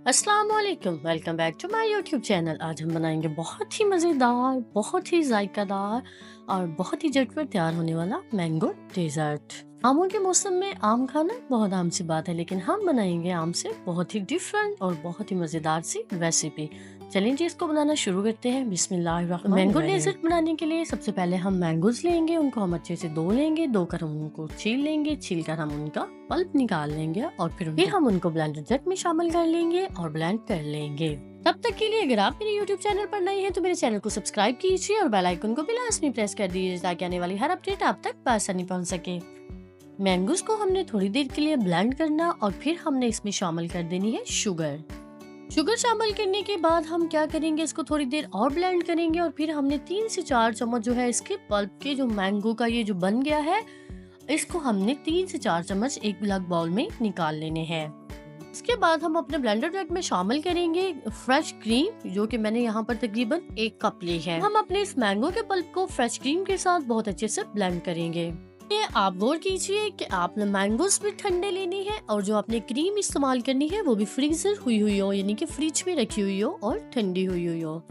अस्सलाम वालेकुम, welcome back to my YouTube channel. आज हम बनाएंगे बहुत ही मज़ेदार, बहुत ही जायकादार और बहुत ही झटपट तैयार होने वाला मैंगो डेजर्ट। आमों के मौसम में आम खाना बहुत आम सी बात है, लेकिन हम बनाएंगे आम से बहुत ही डिफरेंट और बहुत ही मज़ेदार सी रेसिपी। चलिए जी, इसको बनाना शुरू करते हैं। बिस्मिल्लाहिर्रहमानिर्रहीम। मैंगो डेजर्ट बनाने के लिए सबसे पहले हम मैंगोज लेंगे, उनको हम अच्छे से धो लेंगे, धोकर हम उनको छील लेंगे, छील कर हम उनका पल्प निकाल लेंगे और फिर हम उनको ब्लेंडर जग में शामिल कर लेंगे और ब्लेंड कर लेंगे। तब तक के लिए अगर आप मेरे YouTube चैनल पर नए हैं तो मेरे चैनल को सब्सक्राइब कीजिए और बेल आइकन को भी लाजमी प्रेस कर दीजिए ताकि आने वाली हर अपडेट आप तक आसानी पहुंच सके। मैंगोज को हमने थोड़ी देर के लिए ब्लेंड करना और फिर हमने इसमें शामिल कर देनी है शुगर। शुगर शामिल करने के बाद हम क्या करेंगे, इसको थोड़ी देर और ब्लेंड करेंगे और फिर हमने 3 से 4 चम्मच जो है इसके पल्प के जो मैंगो का ये जो बन गया है, इसको हमने 3 से 4 चम्मच एक अलग बाउल में निकाल लेने हैं। इसके बाद हम अपने ब्लेंडर जग में शामिल करेंगे फ्रेश क्रीम, जो कि मैंने यहाँ पर तकरीबन 1 कप ली है। हम अपने इस मैंगो के पल्प को फ्रेश क्रीम के साथ बहुत अच्छे से ब्लेंड करेंगे। ये आप गौर कीजिए कि आपने मैंगोस भी ठंडे लेने हैं और जो आपने क्रीम इस्तेमाल करनी है वो भी फ्रीजर हुई हो, यानी कि फ्रिज में रखी हुई हो और ठंडी हुई हो।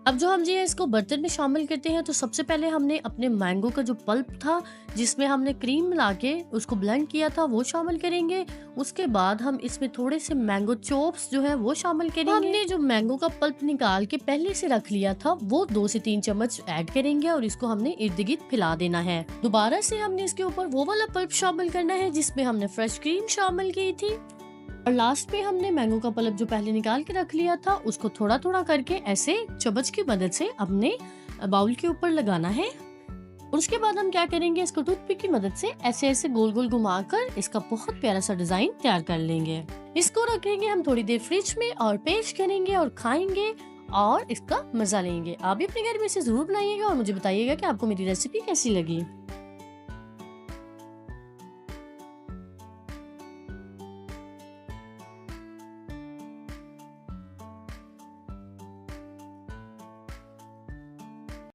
अब जो हम ये इसको बर्तन में शामिल करते हैं, तो सबसे पहले हमने अपने मैंगो का जो पल्प था जिसमें हमने क्रीम मिला के उसको ब्लेंड किया था वो शामिल करेंगे। उसके बाद हम इसमें थोड़े से मैंगो चॉप्स जो है वो शामिल करेंगे। हमने जो मैंगो का पल्प निकाल के पहले से रख लिया था वो 2 से 3 चम्मच ऐड करेंगे और इसको हमने इर्द गिर्द फैला देना है। दोबारा से हमने इसके ऊपर वो वाला पल्प शामिल करना है जिसमें हमने फ्रेश क्रीम शामिल की थी और लास्ट में हमने मैंगो का पल्प जो पहले निकाल के रख लिया था उसको थोड़ा थोड़ा करके ऐसे चम्मच की मदद से अपने बाउल के ऊपर लगाना है। और उसके बाद हम क्या करेंगे, इसको टूथपिक की मदद से ऐसे ऐसे गोल गोल घुमाकर इसका बहुत प्यारा सा डिजाइन तैयार कर लेंगे। इसको रखेंगे हम थोड़ी देर फ्रिज में और पेश करेंगे और खाएंगे और इसका मजा लेंगे। आप भी अपने घर में इसे जरूर बनाइएगा और मुझे बताइएगा कि आपको मेरी रेसिपी कैसी लगी।